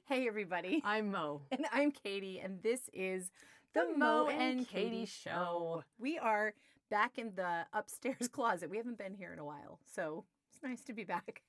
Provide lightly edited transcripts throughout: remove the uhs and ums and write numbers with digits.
Hey, everybody. I'm Mo. And I'm Katie, and this is the Mo and Katie Show. We are back in the upstairs closet. We haven't been here in a while, so it's nice to be back.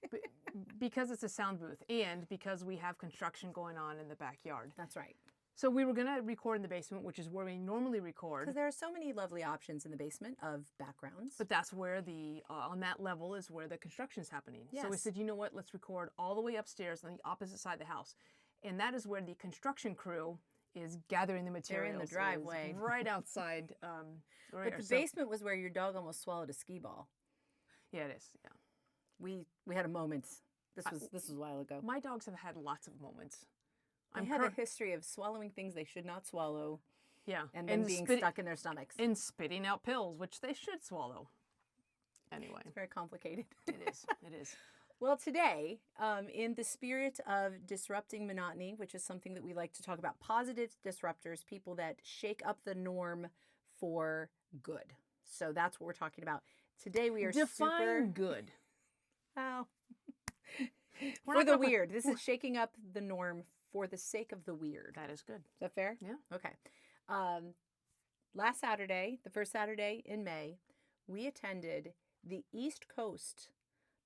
Because it's a sound booth and because we have construction going on in the backyard. That's right. So we were going to record in the basement, which is where we normally record. Because there are so many lovely options in the basement of backgrounds. But that's where on that level is where the construction's happening. Yes. So we said, you know what, let's record all the way upstairs on the opposite side of the house. And that is where the construction crew is gathering the materials. They're in the driveway. It's right outside. But the basement was where your dog almost swallowed a skee ball. Yeah, it is. Yeah. We had a moment. This was a while ago. My dogs have had lots of moments. I have a history of swallowing things they should not swallow. Yeah. And then being stuck in their stomachs. And spitting out pills, which they should swallow. Anyway. It's very complicated. It is. It is. Well, today, in the spirit of disrupting monotony, which is something that we like to talk about, positive disruptors, people that shake up the norm for good. So that's what we're talking about. Today we are Define good. Oh. For the weird. This is shaking up the norm for the sake of the weird. That is good. Is that fair? Yeah. Okay. Last Saturday, the first Saturday in May, we attended the East Coast,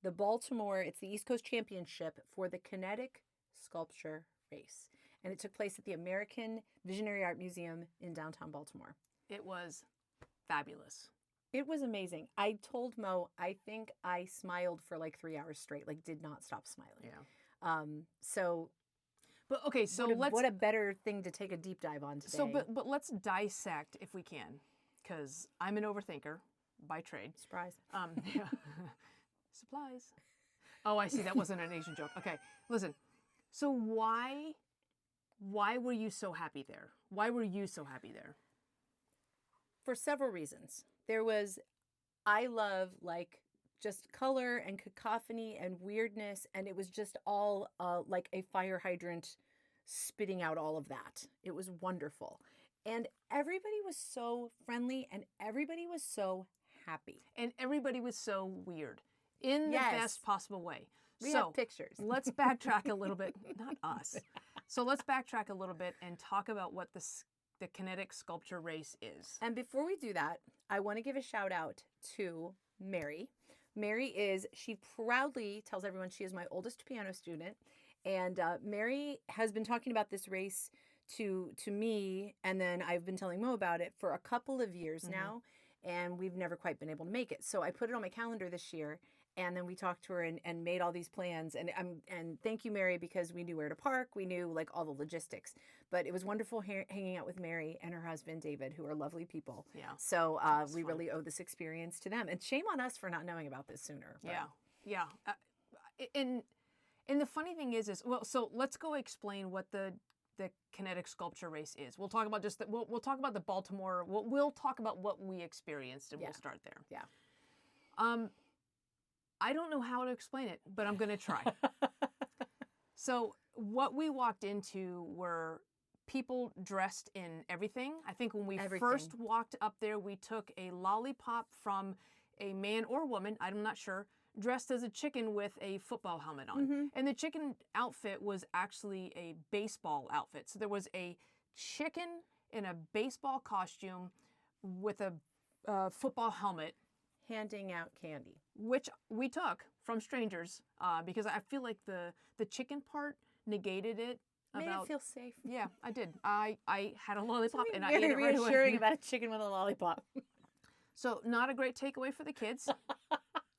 it's the East Coast Championship for the Kinetic Sculpture Race. And it took place at the American Visionary Art Museum in downtown Baltimore. It was fabulous. It was amazing. I told Mo, I think I smiled for like 3 hours straight, like did not stop smiling. Yeah. But okay, so what a better thing to take a deep dive on today. So, but let's dissect if we can, because I'm an overthinker by trade. Surprise. Yeah. Supplies. Oh, I see. That wasn't an Asian joke. Okay, listen. So why were you so happy there? Why were you so happy there? For several reasons. I love like just color and cacophony and weirdness, and it was just all like a fire hydrant spitting out all of that. It was wonderful. And everybody was so friendly and everybody was so happy. And everybody was so weird in the best possible way. We have pictures. Let's backtrack a little bit. Not us. So let's backtrack a little bit and talk about what the Kinetic Sculpture Race is. And before we do that, I want to give a shout out to Mary. She proudly tells everyone she is my oldest piano student. And Mary has been talking about this race to me, and then I've been telling Mo about it for a couple of years now, and we've never quite been able to make it. So I put it on my calendar this year, and then we talked to her and made all these plans. And thank you, Mary, because we knew where to park. We knew like all the logistics. But it was wonderful hanging out with Mary and her husband, David, who are lovely people. Yeah. So we really owe this experience to them. And shame on us for not knowing about this sooner. But. Yeah. Yeah. And the funny thing is so let's go explain what the Kinetic Sculpture Race is. We'll talk about we'll talk about the Baltimore. We'll talk about what we experienced, and we'll start there. Yeah. I don't know how to explain it, but I'm going to try. So what we walked into were people dressed in everything. I think when we first walked up there, we took a lollipop from a man or woman, I'm not sure, dressed as a chicken with a football helmet on. And the chicken outfit was actually a baseball outfit. So there was a chicken in a baseball costume with a football helmet. Handing out candy. Which we took from strangers because I feel like the chicken part negated it. Made it feel safe. Yeah, I did. I had a lollipop and I ate it very right away. reassuring about a chicken with a lollipop. So not a great takeaway for the kids.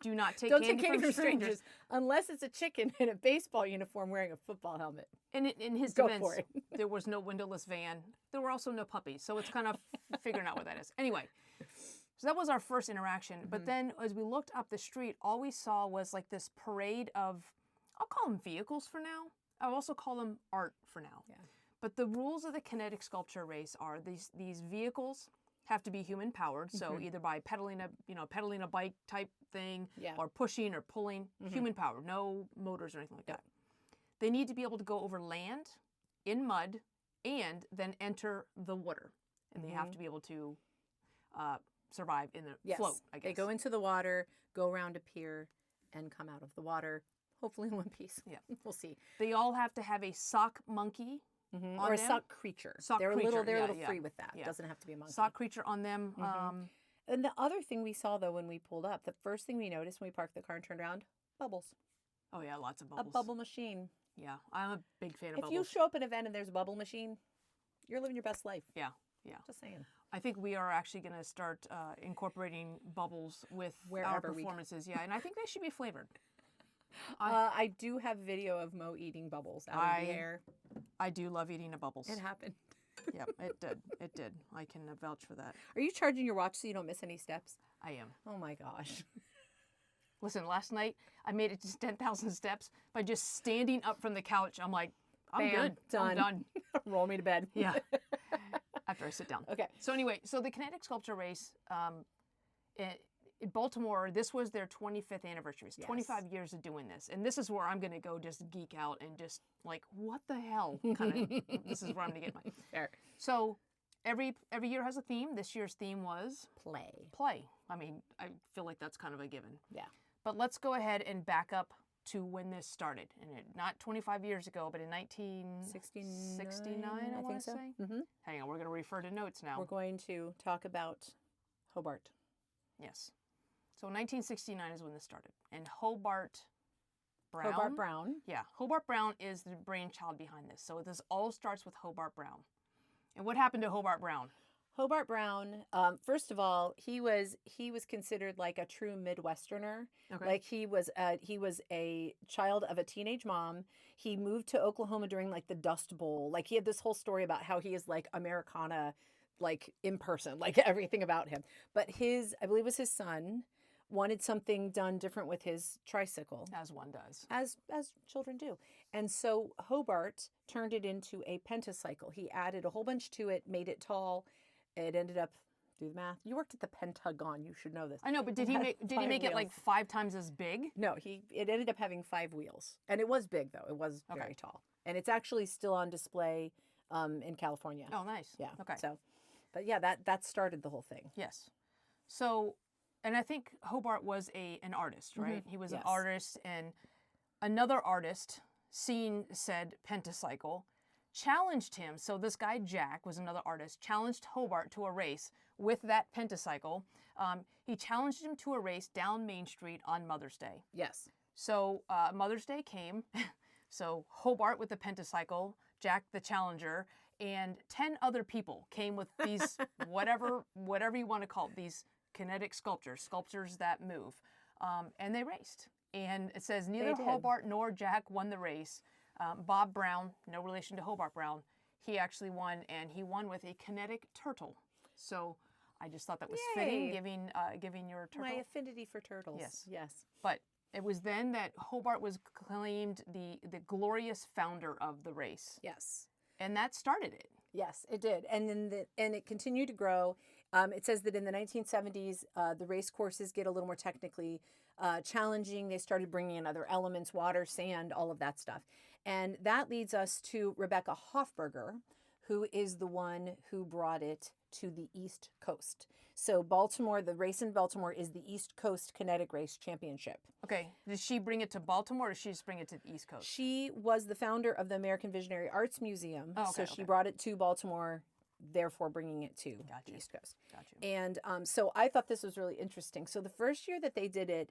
Do not take Don't candy take candy from strangers unless it's a chicken in a baseball uniform wearing a football helmet. And in his defense, there was no windowless van. There were also no puppies. So it's kind of figuring out what that is. Anyway. So that was our first interaction. But then as we looked up the street, all we saw was like this parade of, I'll call them vehicles for now. I'll also call them art for now. Yeah. But the rules of the Kinetic Sculpture Race are these vehicles have to be human powered. So either by pedaling a bike type thing or pushing or pulling, human powered, no motors or anything like that. They need to be able to go over land in mud and then enter the water. And they have to be able to survive in the float, I guess. They go into the water, go around a pier, and come out of the water, hopefully in one piece. Yeah. We'll see. They all have to have a sock monkey Or a sock creature. They're a little free with that. It doesn't have to be a monkey. Sock creature on them. And the other thing we saw, though, when we pulled up, the first thing we noticed when we parked the car and turned around, bubbles. Oh, yeah, lots of bubbles. A bubble machine. Yeah, I'm a big fan of bubbles. If you show up at an event and there's a bubble machine, you're living your best life. Yeah. Just saying. I think we are actually going to start incorporating bubbles with our performances. Yeah, and I think they should be flavored. I do have video of Mo eating bubbles out of the air. I do love eating the bubbles. It happened. Yep, it did. It did. I can vouch for that. Are you charging your watch so you don't miss any steps? I am. Oh my gosh. Listen, last night I made it to 10,000 steps by just standing up from the couch. I'm like, I'm good. Done. I'm done. Roll me to bed. Yeah. After I sit down. Okay. So anyway, the Kinetic Sculpture Race in Baltimore, this was their 25th anniversary. It's 25 years of doing this. And this is where I'm going to go just geek out and just like, what the hell? This is where I'm going to get my... Fair. So every year has a theme. This year's theme was... Play. I mean, I feel like that's kind of a given. Yeah. But let's go ahead and back up to when this started. And not 25 years ago, but in 1969, I want to say. Mm-hmm. Hang on, we're going to refer to notes now. We're going to talk about Hobart. Yes. So 1969 is when this started. And Hobart Brown. Hobart Brown. Yeah. Hobart Brown is the brainchild behind this. So this all starts with Hobart Brown. And what happened to Hobart Brown? Hobart Brown, first of all, he was considered like a true Midwesterner. Okay. Like he was a child of a teenage mom. He moved to Oklahoma during like the Dust Bowl. Like he had this whole story about how he is like Americana, like in person, like everything about him. But I believe it was his son, wanted something done different with his tricycle. As one does. As children do. And so Hobart turned it into a pentacycle. He added a whole bunch to it, made it tall. It ended up, do the math. You worked at the Pentagon. You should know this. I know, but did he make it like 5 times as big? No, it ended up having 5 wheels. And it was big, though. It was very tall. And it's actually still on display in California. Oh, nice. Yeah. Okay. So, but yeah, that started the whole thing. Yes. So, and I think Hobart was an artist, right? Mm-hmm. He was an artist, and another artist, seeing said pentacycle, challenged him. So this guy, Jack, was another artist, challenged Hobart to a race with that pentacycle. He challenged him to a race down Main Street on Mother's Day. Yes. So Mother's Day came. So Hobart with the pentacycle, Jack the challenger, and 10 other people came with these, whatever you want to call it, these kinetic sculptures that move. And they raced. And it says neither Hobart nor Jack won the race. Bob Brown, no relation to Hobart Brown, he actually won, and he won with a kinetic turtle. So I just thought that was fitting, giving your turtle. My affinity for turtles. Yes. But it was then that Hobart was claimed the glorious founder of the race. Yes. And that started it. Yes, it did. And then it continued to grow. It says that in the 1970s, the race courses get a little more technically challenging. They started bringing in other elements, water, sand, all of that stuff. And that leads us to Rebecca Hofberger, who is the one who brought it to the East Coast. So Baltimore, the race in Baltimore is the East Coast Kinetic Race Championship. Okay. Did she bring it to Baltimore, or did she just bring it to the East Coast? She was the founder of the American Visionary Arts Museum. Oh, okay, so she brought it to Baltimore, therefore bringing it to the East Coast. Gotcha. And so I thought this was really interesting. So the first year that they did it,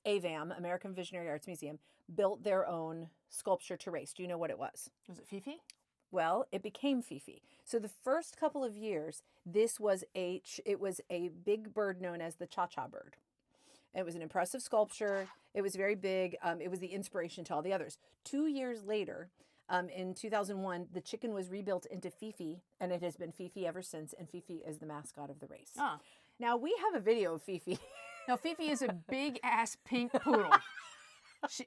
AVAM, American Visionary Arts Museum, built their own sculpture to race. Do you know what it was? Was it Fifi? Well, it became Fifi. So the first couple of years, it was a big bird known as the cha-cha bird. It was an impressive sculpture. It was very big. It was the inspiration to all the others. 2 years later, in 2001, the chicken was rebuilt into Fifi, and it has been Fifi ever since, and Fifi is the mascot of the race. Ah. Now, we have a video of Fifi. Now, Fifi is a big-ass pink poodle.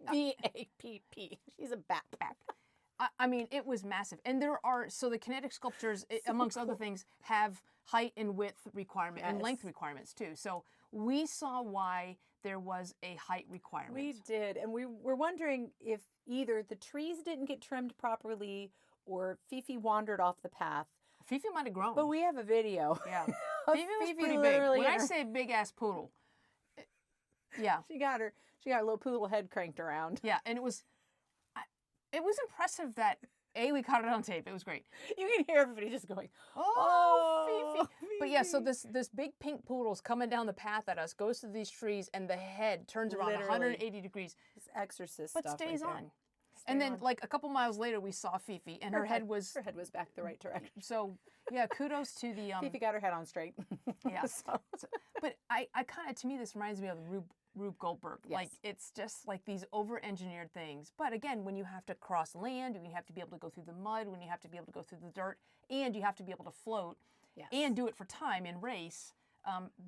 V-A-P-P. She's a backpack. I mean, it was massive. And so the kinetic sculptures, amongst other things, have height and width requirement and length requirements too. So we saw why there was a height requirement. We did. And we were wondering if either the trees didn't get trimmed properly or Fifi wandered off the path. Fifi might have grown. But we have a video. Yeah. Fifi was pretty big. When I say big-ass poodle, Yeah. She got her little poodle head cranked around. Yeah, and it was impressive that we caught it on tape. It was great. You can hear everybody just going, oh, Fifi. But yeah, so this big pink poodle's coming down the path at us, goes to these trees, and the head turns around 180 degrees. It's exorcist but stuff stays right on. And then, like, a couple miles later, we saw Fifi, and her head was back the right direction. So, yeah, kudos to the... Fifi got her head on straight. Yeah. But I kind of, to me, this reminds me of Rube Goldberg. Yes. Like, it's just like these over-engineered things. But again, when you have to cross land, when you have to be able to go through the mud, when you have to be able to go through the dirt, and you have to be able to float, and do it for time in race,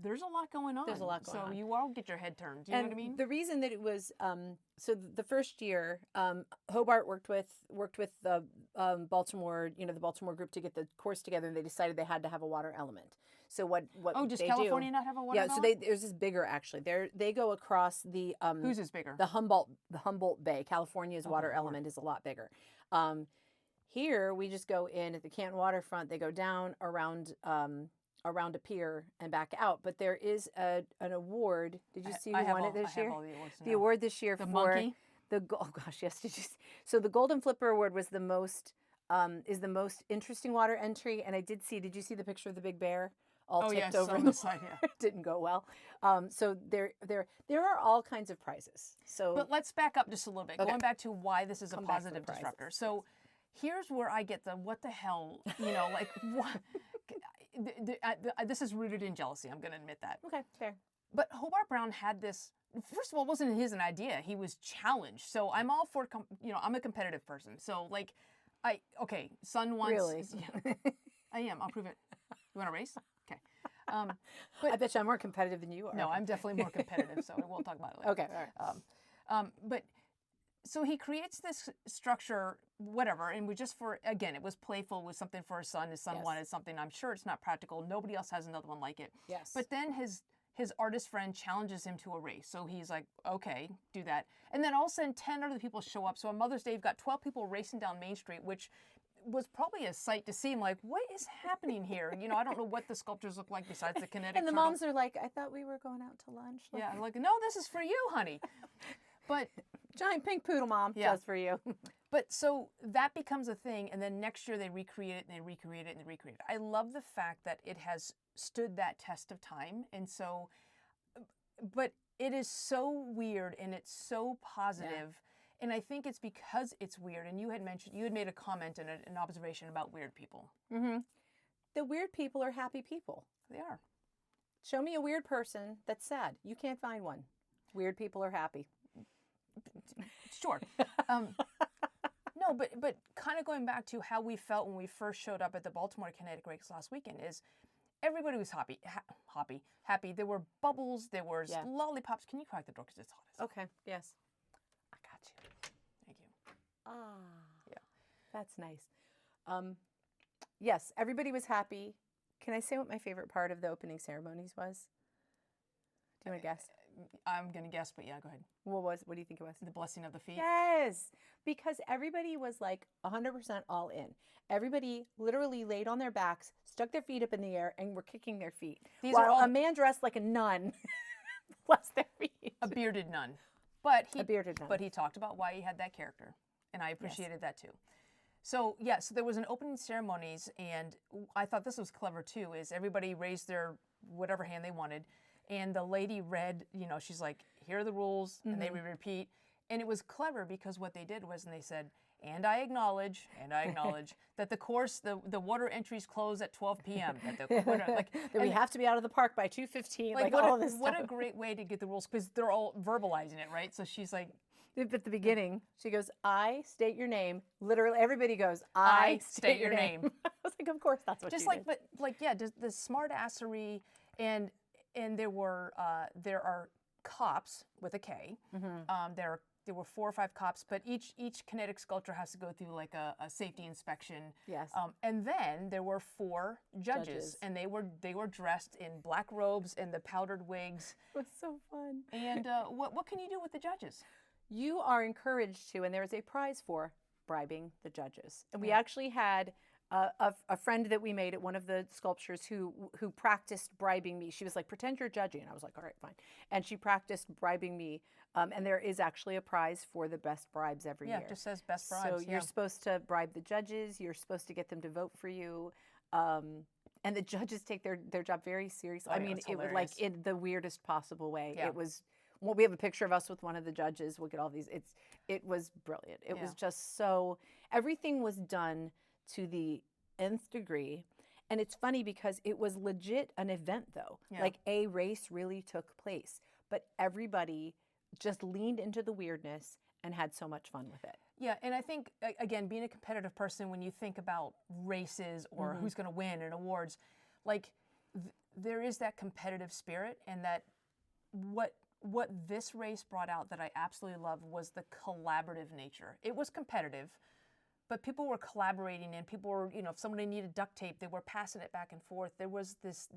there's a lot going on. There's a lot going on. So you all get your head turned. Do you know what I mean? The reason that it was, so the first year, Hobart worked with the Baltimore, the Baltimore group to get the course together, and they decided they had to have a water element. So what does they California not have a water element? Yeah, so there's this bigger actually. They go across the whose is bigger? The Humboldt Bay. California's water element is a lot bigger. Here we just go in at the Canton waterfront. They go down around a pier and back out. But there is an award. Did you see who won it this year? The award this year for monkey? Oh gosh, yes. Did you see? So the Golden Flipper Award was the most interesting water entry. And did you see the picture of the big bear? All tipped over on the side, yeah. Didn't go well. So there are all kinds of prizes. But let's back up just a little bit. Okay. Going back to why this is a positive disruptor. So here's where I get what the hell, like what. This is rooted in jealousy. I'm going to admit that. Okay, fair. But Hobart Brown had this. First of all, it wasn't his idea. He was challenged. So I'm all for. I'm a competitive person. So like, son wants. Really? Yeah, I am. I'll prove it. You want to race? Okay. But I bet you I'm more competitive than you are. No, I'm definitely more competitive. So we'll talk about it later. Okay. All right. But. So he creates this structure, whatever, and it was playful, with something for his son. His son wanted something. I'm sure it's not practical. Nobody else has another one like it. Yes. But then his artist friend challenges him to a race. So he's like, okay, do that. And then all of a sudden, 10 other people show up. So on Mother's Day, you've got 12 people racing down Main Street, which was probably a sight to see. I'm like, what is happening here? I don't know what the sculptures look like besides the kinetic. And the moms are like, I thought we were going out to lunch. Yeah, like, no, this is for you, honey. But giant pink poodle mom, just for you. But so that becomes a thing, and then next year they recreate it, and they recreate it, and they recreate it. I love the fact that it has stood that test of time, and so, but it is so weird, and it's so positive, and I think it's because it's weird. And you had made a comment and an observation about weird people. Mm-hmm. The weird people are happy people. They are. Show me a weird person that's sad. You can't find one. Weird people are happy. Sure. No, but kind of going back to how we felt when we first showed up at the Baltimore Kinetic Race last weekend is everybody was happy. There were bubbles. There were lollipops. Can you crack the door because it's hot? Okay. Yes. I got you. Thank you. Yeah. That's nice. Yes, everybody was happy. Can I say what my favorite part of the opening ceremonies was? Do you want to guess? I'm going to guess, but yeah, go ahead. What do you think it was? The blessing of the feet? Yes, because everybody was like 100% all in. Everybody literally laid on their backs, stuck their feet up in the air, and were kicking their feet. While a man dressed like a nun blessed their feet. A bearded nun. But he talked about why he had that character, and I appreciated that too. So there was an opening ceremonies, and I thought this was clever too, is everybody raised their whatever hand they wanted, and the lady read, she's like, here are the rules, and they would repeat. And it was clever because what they did was, and they said, and I acknowledge that the course, the water entries close at 12 p.m. That we have to be out of the park by 2:15. All of this stuff. What a great way to get the rules, because they're all verbalizing it, right? So she's like, at the beginning, she goes, I state your name. Literally, everybody goes, I state your name. I was like, of course, that's what just you did. Just the smart assery, and there are cops with a K. Mm-hmm. There were 4 or 5 cops, but each kinetic sculpture has to go through like a safety inspection. Yes. And then there were 4 judges, and they were dressed in black robes and the powdered wigs. It was so fun. And what can you do with the judges? You are encouraged to, and there is a prize for bribing the judges. And we actually had a friend that we made at one of the sculptures who practiced bribing me. She was like, pretend you're judging. And I was like, all right, fine. And she practiced bribing me. And there is actually a prize for the best bribes every year. Yeah, it just says best bribes. So you're supposed to bribe the judges. You're supposed to get them to vote for you. And the judges take their job very seriously. I mean, it was like in the weirdest possible way. It was, well, we have a picture of us with one of the judges. We'll get all these. It was brilliant. It was just so, everything was done to the nth degree. And it's funny because it was legit an event though. Like a race really took place, but everybody just leaned into the weirdness and had so much fun with it. Yeah, and I think, again, being a competitive person, when you think about races or who's going to win and awards, like there is that competitive spirit, and that what this race brought out that I absolutely love was the collaborative nature. It was competitive, but people were collaborating, and people were, you know, if somebody needed duct tape, they were passing it back and forth. There was this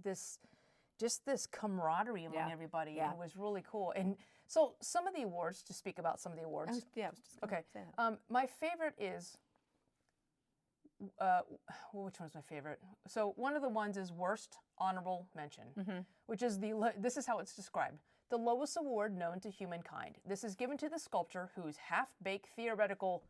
camaraderie among everybody. Yeah. It was really cool. And so some of the awards, to speak about some of the awards. I was just gonna say that. My favorite is, which one's my favorite? So one of the ones is Worst Honorable Mention, which is this is how it's described. The lowest award known to humankind. This is given to the sculptor whose half-baked theoretical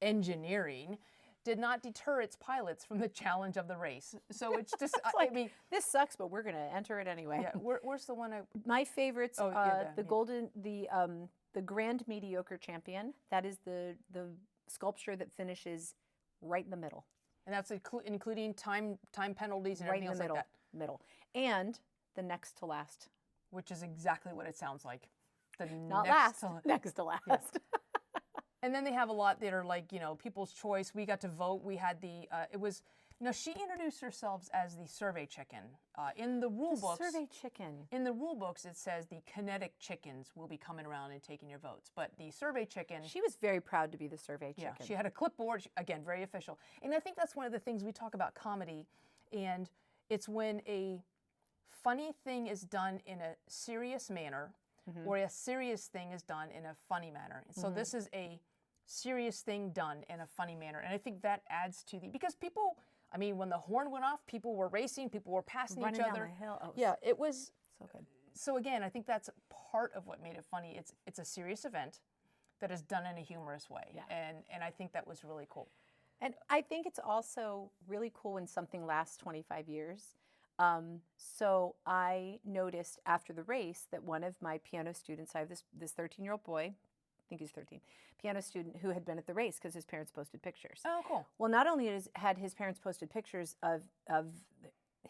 engineering did not deter its pilots from the challenge of the race. So it's just, like, I mean, this sucks, but we're going to enter it anyway. Yeah, where's the one My favorites, the the Grand Mediocre Champion. That is the sculpture that finishes right in the middle. And that's including time penalties and everything else like that. Middle. And the next to last. Which is exactly what it sounds like. Next to last. Yeah. And then they have a lot that are like, you know, people's choice. We got to vote. We had she introduced herself as the survey chicken. In the rule books. Survey chicken. In the rule books, it says the kinetic chickens will be coming around and taking your votes. But the survey chicken. She was very proud to be the survey chicken. Yeah, she had a clipboard, again, very official. And I think that's one of the things we talk about comedy. And it's when a funny thing is done in a serious manner, or a serious thing is done in a funny manner. So this is a serious thing done in a funny manner. And I think that adds to because people, I mean, when the horn went off, people were racing, people were passing running each other. Down the hill. Oh, yeah, it was so good. So again, I think that's part of what made it funny. It's a serious event that is done in a humorous way. Yeah. And I think that was really cool. And I think it's also really cool when something lasts 25 years. So I noticed after the race that one of my piano students, I have this 13-year-old boy, I think he's 13, piano student who had been at the race because his parents posted pictures. Oh, cool. Well, not only had his parents posted pictures of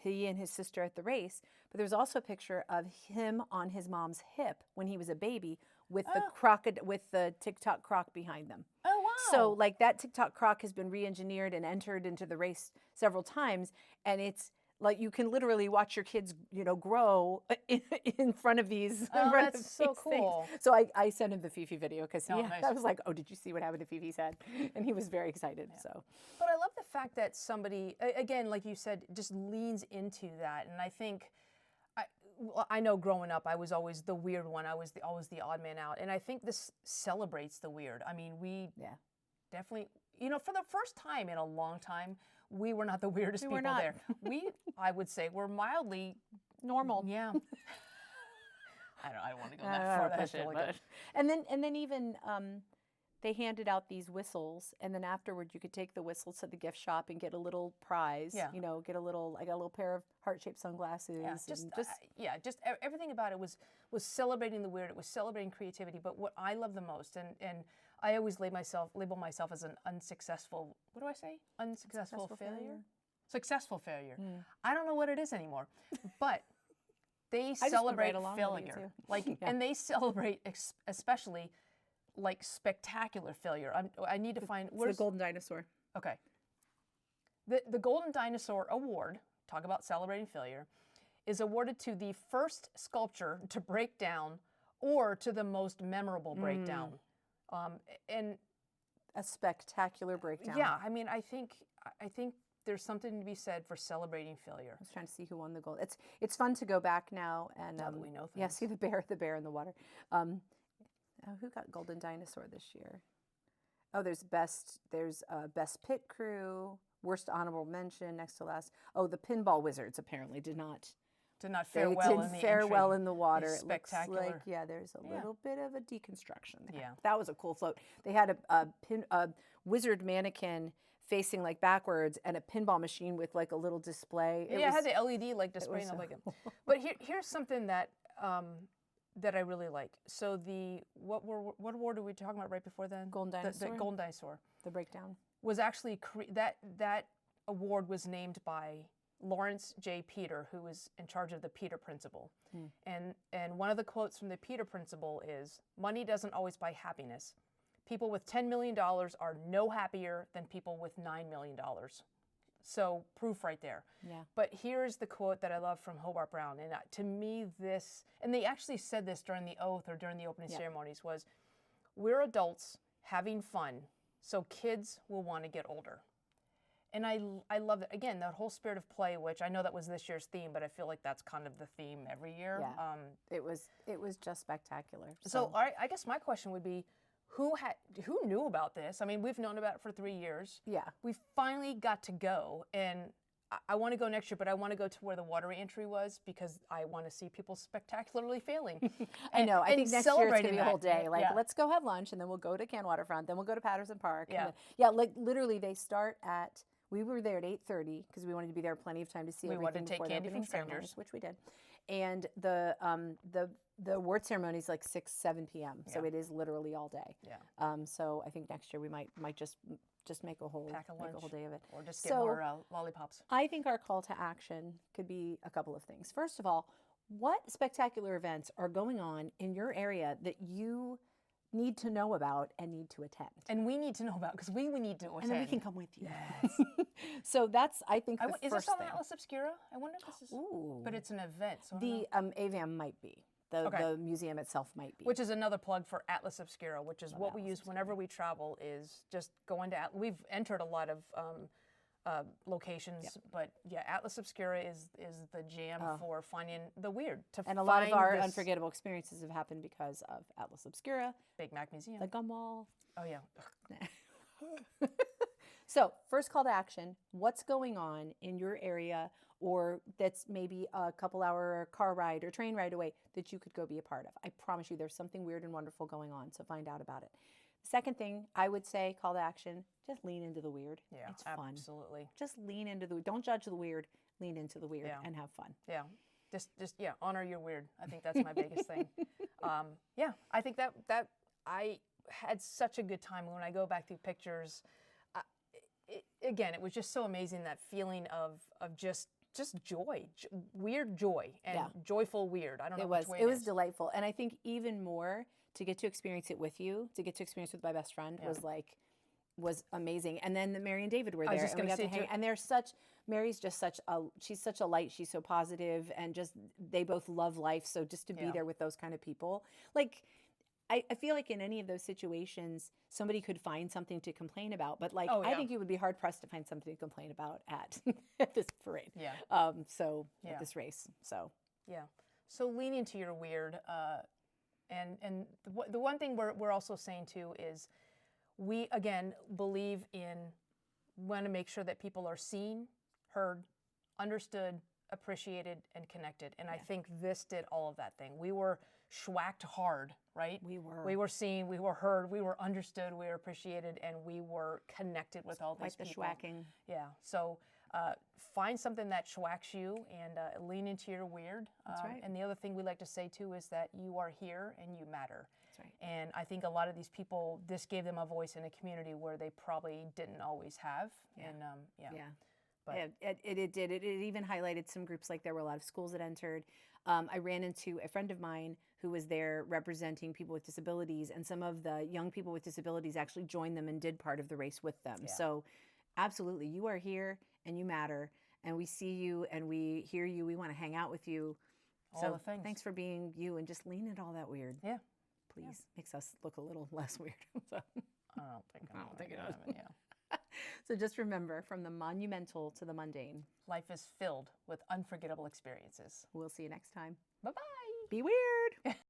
he and his sister at the race, but there was also a picture of him on his mom's hip when he was a baby with the TikTok croc behind them. Oh, wow. So like that TikTok croc has been re-engineered and entered into the race several times, and it's like you can literally watch your kids, you know, grow in front of these. Oh, that's so cool. Things. So I sent him the Fifi video because nice. I was like, oh, did you see what happened to Fifi's head? And he was very excited. Yeah. So, but I love the fact that somebody, again, like you said, just leans into that. And I think, I know growing up, I was always the weird one. I was always the odd man out. And I think this celebrates the weird. I mean, we definitely, you know, for the first time in a long time, we were not the weirdest people there. I would say, were mildly normal. Yeah. I don't want to go that far. And then even they handed out these whistles, and then afterward you could take the whistles to the gift shop and get a little prize. Yeah. You know, get a little pair of heart-shaped sunglasses. Yeah, just everything about it was celebrating the weird. It was celebrating creativity. But what I love the most, and I always label myself as an unsuccessful. What do I say? Unsuccessful failure. Successful failure. I don't know what it is anymore, but they celebrate failure, and they celebrate especially like spectacular failure. I need to find where's the golden dinosaur. Okay. The Golden Dinosaur Award. Talk about celebrating failure. Is awarded to the first sculpture to break down or to the most memorable breakdown. And a spectacular breakdown. Yeah, I mean, I think there's something to be said for celebrating failure. I was trying to see who won the gold. It's fun to go back now and now that we know things. Yeah, see the bear in the water. Who got Golden Dinosaur this year? Oh, there's best pit crew, worst honorable mention, next to last. Oh, the pinball wizards apparently did not fare well in the fare well entry. in the water. It's spectacular. It looks like, there's a little bit of a deconstruction there. Yeah. That was a cool float. They had a wizard mannequin facing like backwards and a pinball machine with like a little display. It had the LED like display and like it. But here's something that that I really like. So what award were we talking about right before then? Golden Dinosaur. The Golden Dinosaur. The breakdown Was actually that award was named by Lawrence J. Peter, who was in charge of the Peter Principle. And one of the quotes from the Peter Principle is, "Money doesn't always buy happiness. People with $10 million are no happier than people with $9 million." So proof right there. Yeah. But here's the quote that I love from Hobart Brown. And to me and they actually said this during the oath or during the opening ceremonies, was, "We're adults having fun, so kids will want to get older." And I love it. Again, that whole spirit of play, which I know that was this year's theme, but I feel like that's kind of the theme every year. Yeah. It was just spectacular. So I guess my question would be, who knew about this? I mean, we've known about it for 3 years. Yeah. We finally got to go, and I want to go next year, but I want to go to where the water entry was because I want to see people spectacularly failing. I know. I think next year it's going to be a whole day. Like, Yeah. let's go have lunch, and then we'll go to Can Waterfront, then we'll go to Patterson Park. Yeah. And then, like literally they start at, we were there at 8:30 because we wanted to be there plenty of time to see We everything wanted to take before the candy opening from strangers. ceremonies, which we did. And the award ceremony is like 6-7 p.m. So Yeah. it is literally all day. Yeah. So I think next year we might just make a whole Pack a make a lunch. whole day of it. Or just get more lollipops. I think our call to action could be a couple of things. First of all, what spectacular events are going on in your area that you need to know about and need to attend? And we need to know about, because we need to attend. And then we can come with you. Yes. So that's, I think, the Is first this on thing. Atlas Obscura? I wonder if this is. Ooh. But it's an event. So I don't The know. AVAM might be. The museum itself might be. Which is another plug for Atlas Obscura, which is what we Atlas use whenever we travel, is just go into We've entered a lot of locations, but yeah, Atlas Obscura is the jam for finding the weird. And a lot of our unforgettable experiences have happened because of Atlas Obscura, Big Mac Museum, the Gum Wall. Oh yeah. So, first call to action, what's going on in your area, or that's maybe a couple hour car ride or train ride away that you could go be a part of? I promise you there's something weird and wonderful going on, so find out about it. Second thing, I would say, call to action, just lean into the weird. Yeah, it's fun. Absolutely. Just lean into don't judge the weird, lean into the weird and have fun. Yeah. Just honor your weird. I think that's my biggest thing. Yeah, I think that I had such a good time when I go back through pictures. Again, it was just so amazing, that feeling of just joy, weird joy, and joyful weird. I don't know. It was delightful, and I think even more to get to experience it with you, to get to experience it with my best friend was amazing. And then Mary and David were there, and we got to hang. And Mary's just she's such a light. She's so positive, and just they both love life. So just to be there with those kind of people, like. I feel like in any of those situations, somebody could find something to complain about, but I think you would be hard pressed to find something to complain about at this parade. Yeah. At this race. So. Yeah. So lean into your weird, and the one thing we're also saying too is, we again believe in, want to make sure that people are seen, heard, understood, appreciated, and connected. And I think this did all of that thing. We were schwacked hard, right? We were. We were seen, we were heard, we were understood, we were appreciated, and we were connected with all these people. Like the schwacking. Yeah. So find something that schwacks you and lean into your weird. That's right. And the other thing we like to say too is that you are here and you matter. That's right. And I think a lot of these people, this gave them a voice in a community where they probably didn't always have. Yeah. And yeah. But it did. It even highlighted some groups, like there were a lot of schools that entered. I ran into a friend of mine who was there representing people with disabilities, and some of the young people with disabilities actually joined them and did part of the race with them. Yeah. So absolutely, you are here and you matter, and we see you and we hear you. We want to hang out with you. All the things. Thanks for being you, and just lean into all that weird. Yeah. Please. Makes us look a little less weird. So. I don't think it is. Yeah. So just remember, from the monumental to the mundane, life is filled with unforgettable experiences. We'll see you next time. Bye-bye. Be weird.